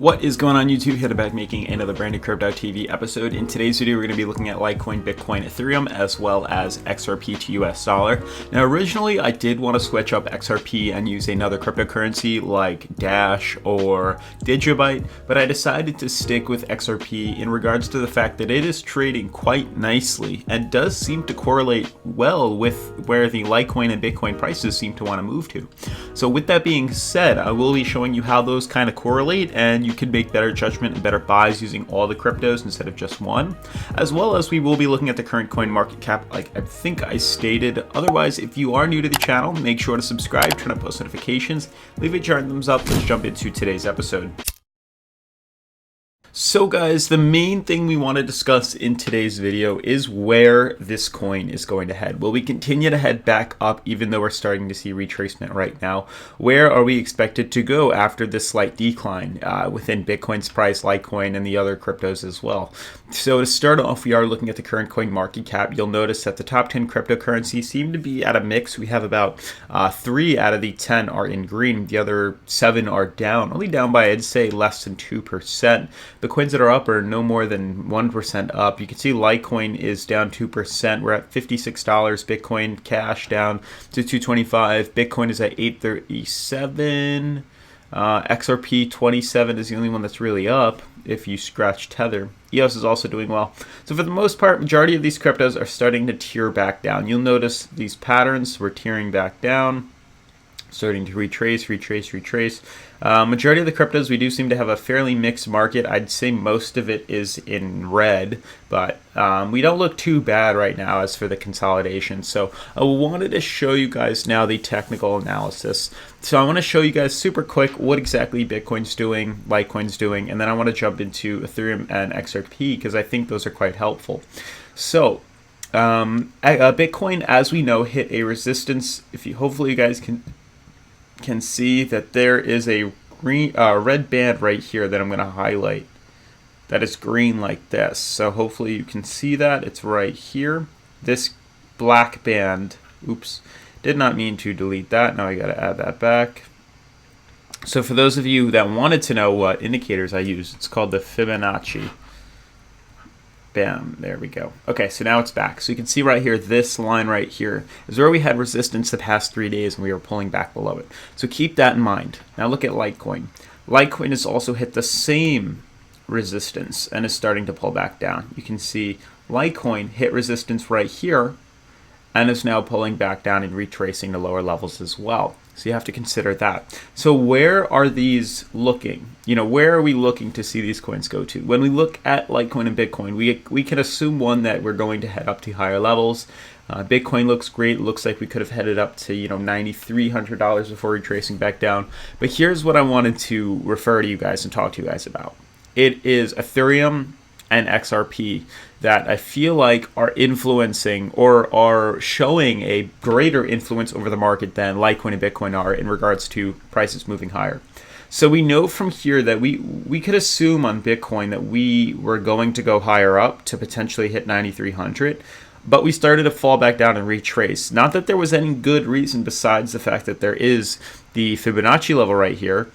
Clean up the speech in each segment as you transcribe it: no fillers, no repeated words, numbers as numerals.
What is going on YouTube? Here back making another brand new Crypto TV episode. In today's video, we're going to be looking at Litecoin, Bitcoin, Ethereum, as well as XRP to US dollar. Now, originally, I did want to switch up XRP and use another cryptocurrency like Dash or Digibyte, but I decided to stick with XRP in regards to the fact that it is trading quite nicely and does seem to correlate well with where the Litecoin and Bitcoin prices seem to want to move to. So with that being said, I will be showing you how those kind of correlate, and you can make better judgment and better buys using all the cryptos instead of just one, as well as we will be looking at the current coin market cap like I think I stated. Otherwise, if you are new to the channel, make sure to subscribe, turn on post notifications, leave a giant thumbs up. Let's jump into today's episode. So guys, the main thing we want to discuss in today's video is where this coin is going to head. Will we continue to head back up even though we're starting to see retracement right now? Where are we expected to go after this slight decline within Bitcoin's price, Litecoin, and the other cryptos as well? So to start off, we are looking at the current coin market cap. You'll notice that the top 10 cryptocurrencies seem to be at a mix. We have about 3 out of the 10 are in green. The other 7 are down, only down by, I'd say, less than 2%. The coins that are up are no more than 1% up. You can see Litecoin is down 2%. We're at $56. Bitcoin Cash down to $225. Bitcoin is at $837. XRP 27 is the only one that's really up if you scratch Tether. EOS is also doing well. So for the most part, majority of these cryptos are starting to tear back down. You'll notice these patterns, we're tearing back down, starting to retrace. Majority of the cryptos, we do seem to have a fairly mixed market. I'd say most of it is in red, but we don't look too bad right now as for the consolidation. So I wanted to show you guys now the technical analysis. So I want to show you guys super quick what exactly Bitcoin's doing, Litecoin's doing, and then I want to jump into Ethereum and XRP because I think those are quite helpful. So Bitcoin, as we know, hit a resistance. Hopefully you guys can see that there is a red band right here that I'm going to highlight that is green like this. So hopefully you can see that. It's right here. This black band, oops, did not mean to delete that. Now I got to add that back. So for those of you that wanted to know what indicators I use, it's called the Fibonacci. Bam, there we go. Okay, so now it's back. So you can see right here, this line right here is where we had resistance the past 3 days and we were pulling back below it. So keep that in mind. Now look at Litecoin. Litecoin has also hit the same resistance and is starting to pull back down. You can see Litecoin hit resistance right here and is now pulling back down and retracing the lower levels as well. So you have to consider that. So where are these looking? Where are we looking to see these coins go to? When we look at Litecoin and Bitcoin, we can assume one that we're going to head up to higher levels. Bitcoin looks great. It looks like we could have headed up to $9,300 before retracing back down. But here's what I wanted to refer to you guys and talk to you guys about. It is Ethereum and XRP that I feel like are influencing or are showing a greater influence over the market than Litecoin and Bitcoin are in regards to prices moving higher. So we know from here that we could assume on Bitcoin that we were going to go higher up to potentially hit 9,300, but we started to fall back down and retrace. Not that there was any good reason besides the fact that there is the Fibonacci level right here.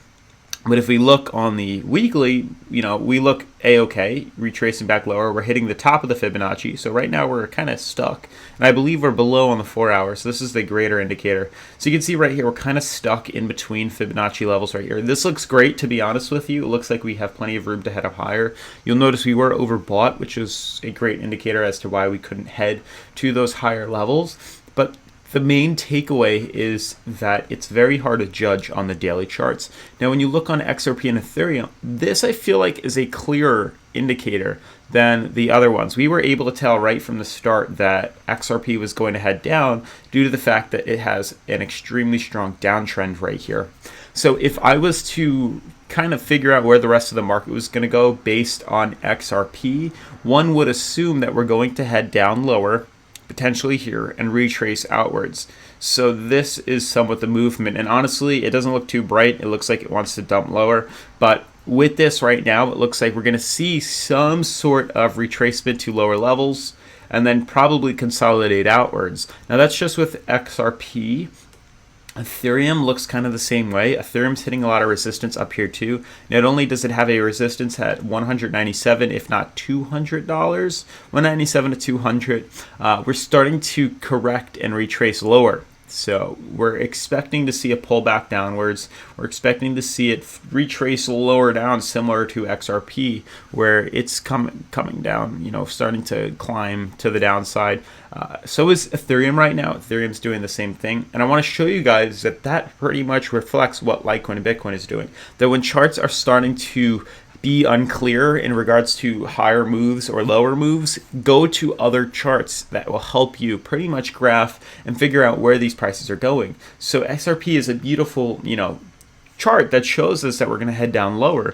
But if we look on the weekly, we look A-okay, retracing back lower. We're hitting the top of the Fibonacci. So right now we're kind of stuck. And I believe we're below on the 4 hours. So this is the greater indicator. So you can see right here, we're kind of stuck in between Fibonacci levels right here. This looks great, to be honest with you. It looks like we have plenty of room to head up higher. You'll notice we were overbought, which is a great indicator as to why we couldn't head to those higher levels. But the main takeaway is that it's very hard to judge on the daily charts. Now, when you look on XRP and Ethereum, this I feel like is a clearer indicator than the other ones. We were able to tell right from the start that XRP was going to head down due to the fact that it has an extremely strong downtrend right here. So if I was to kind of figure out where the rest of the market was going to go based on XRP, one would assume that we're going to head down lower, potentially here, and retrace outwards. So this is somewhat the movement, and honestly it doesn't look too bright. It looks like it wants to dump lower, but with this right now it looks like we're going to see some sort of retracement to lower levels and then probably consolidate outwards. Now that's just with XRP. Ethereum looks kind of the same way. Ethereum's hitting a lot of resistance up here too. Not only does it have a resistance at 197, if not $200, 197 to 200, we're starting to correct and retrace lower. So we're expecting to see a pullback downwards. We're expecting to see it retrace lower down, similar to XRP, where it's coming down, starting to climb to the downside. So is Ethereum right now. Ethereum's doing the same thing. And I want to show you guys that pretty much reflects what Litecoin and Bitcoin is doing. That when charts are starting to be unclear in regards to higher moves or lower moves, go to other charts that will help you pretty much graph and figure out where these prices are going. So XRP is a beautiful, chart that shows us that we're going to head down lower.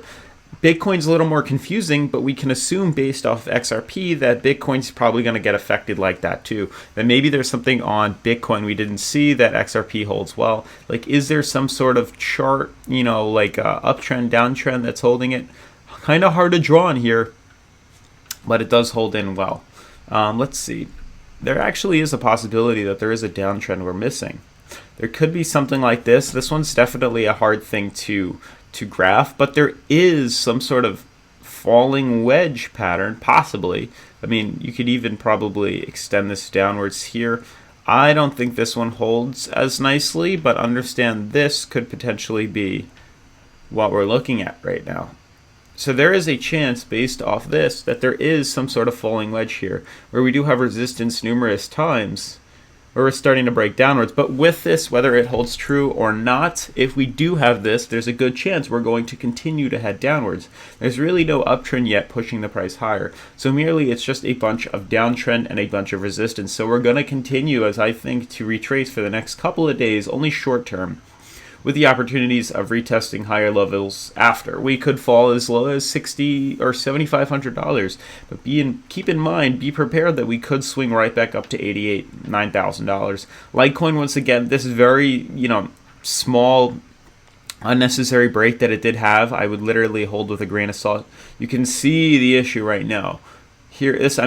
Bitcoin's a little more confusing, but we can assume based off XRP that Bitcoin's probably going to get affected like that too. That maybe there's something on Bitcoin we didn't see that XRP holds well. Like, is there some sort of chart, like uptrend, downtrend that's holding it? Kind of hard to draw on here, but it does hold in well. Let's see. There actually is a possibility that there is a downtrend we're missing. There could be something like this. This one's definitely a hard thing to graph, but there is some sort of falling wedge pattern, possibly. I mean, you could even probably extend this downwards here. I don't think this one holds as nicely, but understand this could potentially be what we're looking at right now. So there is a chance based off this that there is some sort of falling wedge here where we do have resistance numerous times where we're starting to break downwards. But with this, whether it holds true or not, if we do have this, there's a good chance we're going to continue to head downwards. There's really no uptrend yet pushing the price higher. So merely it's just a bunch of downtrend and a bunch of resistance. So we're going to continue, as I think, to retrace for the next couple of days, only short term, with the opportunities of retesting higher levels after. We could fall as low as $60 or $7,500, but keep in mind, be prepared that we could swing right back up to $88,000, $9,000. Litecoin, once again, this is very, small, unnecessary break that it did have. I would literally hold with a grain of salt. You can see the issue right now. Here, it's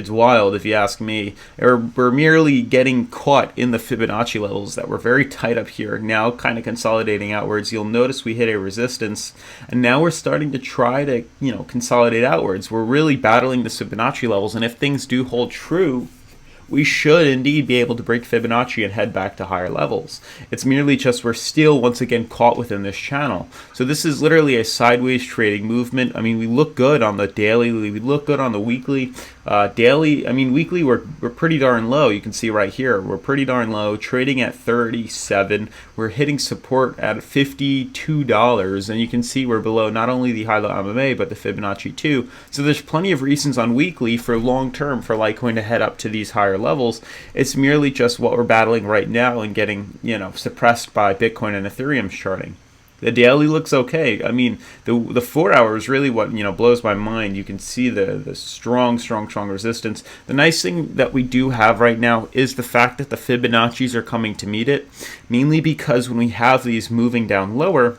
wild if you ask me. We're merely getting caught in the Fibonacci levels that were very tight up here, now kind of consolidating outwards. You'll notice we hit a resistance, and now we're starting to try to, consolidate outwards. We're really battling the Fibonacci levels, and if things do hold true, we should indeed be able to break Fibonacci and head back to higher levels. It's merely just we're still once again caught within this channel. So this is literally a sideways trading movement. I mean, we look good on the daily, we look good on the weekly. Weekly we're pretty darn low. You can see right here, we're pretty darn low, trading at 37. We're hitting support at $52, and you can see we're below not only the high-low MMA, but the Fibonacci too. So there's plenty of reasons on weekly for long-term for Litecoin to head up to these higher levels. It's merely just what we're battling right now and getting, suppressed by Bitcoin and Ethereum's charting. The daily looks okay. I mean, the 4 hour is really what, blows my mind. You can see the strong resistance. The nice thing that we do have right now is the fact that the Fibonacci's are coming to meet it, mainly because when we have these moving down lower,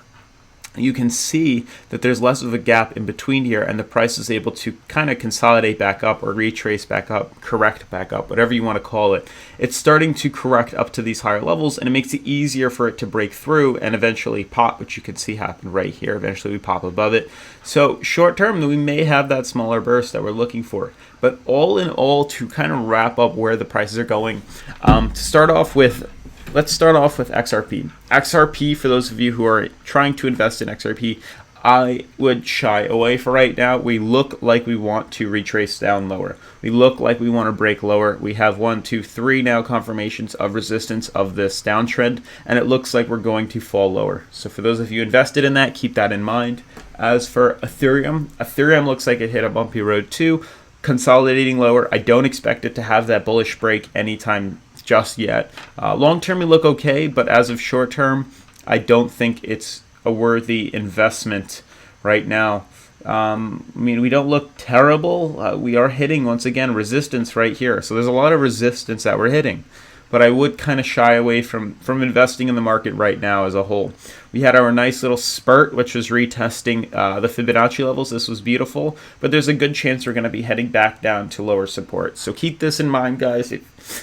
you can see that there's less of a gap in between here, and the price is able to kind of consolidate back up or retrace back up, correct back up, whatever you want to call it. It's starting to correct up to these higher levels, and it makes it easier for it to break through and eventually pop, which you can see happen right here. Eventually we pop above it. So short term, we may have that smaller burst that we're looking for. But all in all, to kind of wrap up where the prices are going, let's start off with XRP. XRP, for those of you who are trying to invest in XRP, I would shy away for right now. We look like we want to retrace down lower. We look like we want to break lower. We have 1, 2, 3 now confirmations of resistance of this downtrend, and it looks like we're going to fall lower. So for those of you invested in that, keep that in mind. As for Ethereum looks like it hit a bumpy road too, consolidating lower. I don't expect it to have that bullish break anytime just yet. Long term we look okay, but as of short term, I don't think it's a worthy investment right now. We don't look terrible. We are hitting, once again, resistance right here. So there's a lot of resistance that we're hitting. But I would kind of shy away from investing in the market right now as a whole. We had our nice little spurt, which was retesting the Fibonacci levels. This was beautiful, but there's a good chance we're going to be heading back down to lower support. So keep this in mind, guys.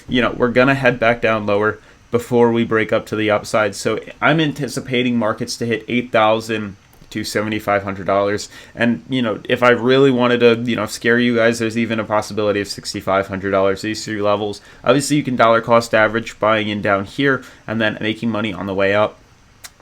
We're going to head back down lower. before we break up to the upside. So I'm anticipating markets to hit $8,000 to $7,500. And, you know, if I really wanted to, you know, scare you guys, there's even a possibility of $6,500. These three levels. Obviously, you can dollar cost average buying in down here and then making money on the way up.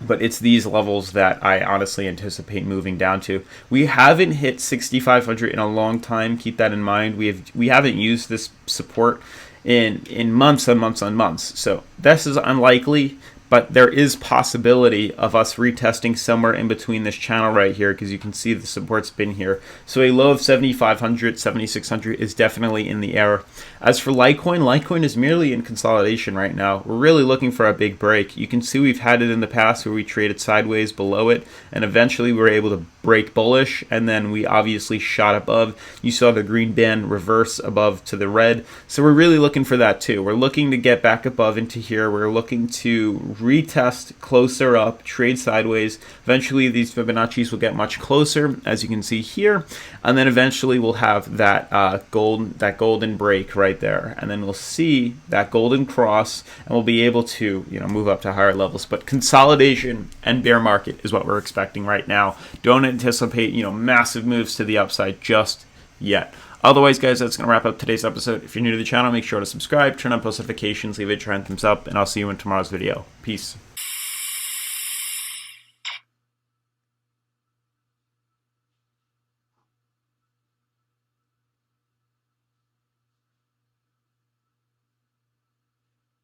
But it's these levels that I honestly anticipate moving down to. We haven't hit 6,500 in a long time. Keep that in mind. We haven't used this support in months and months and months. So this is unlikely, but there is possibility of us retesting somewhere in between this channel right here, because you can see the support's been here. So a low of 7,500, 7,600 is definitely in the air. As for Litecoin is merely in consolidation right now. We're really looking for a big break. You can see we've had it in the past where we traded sideways below it, and eventually we were able to break bullish, and then we obviously shot above. You saw the green band reverse above to the red. So we're really looking for that too. We're looking to get back above into here. We're looking to retest closer up, trade sideways. Eventually these Fibonacci's will get much closer, as you can see here, and then eventually we'll have that golden break right there, and then we'll see that golden cross, and we'll be able to, you know, move up to higher levels. But consolidation and bear market is what we're expecting right now. Don't anticipate, you know, massive moves to the upside just yet. Otherwise, guys, that's going to wrap up today's episode. If you're new to the channel, make sure to subscribe, turn on post notifications, leave a giant thumbs up, and I'll see you in tomorrow's video. Peace.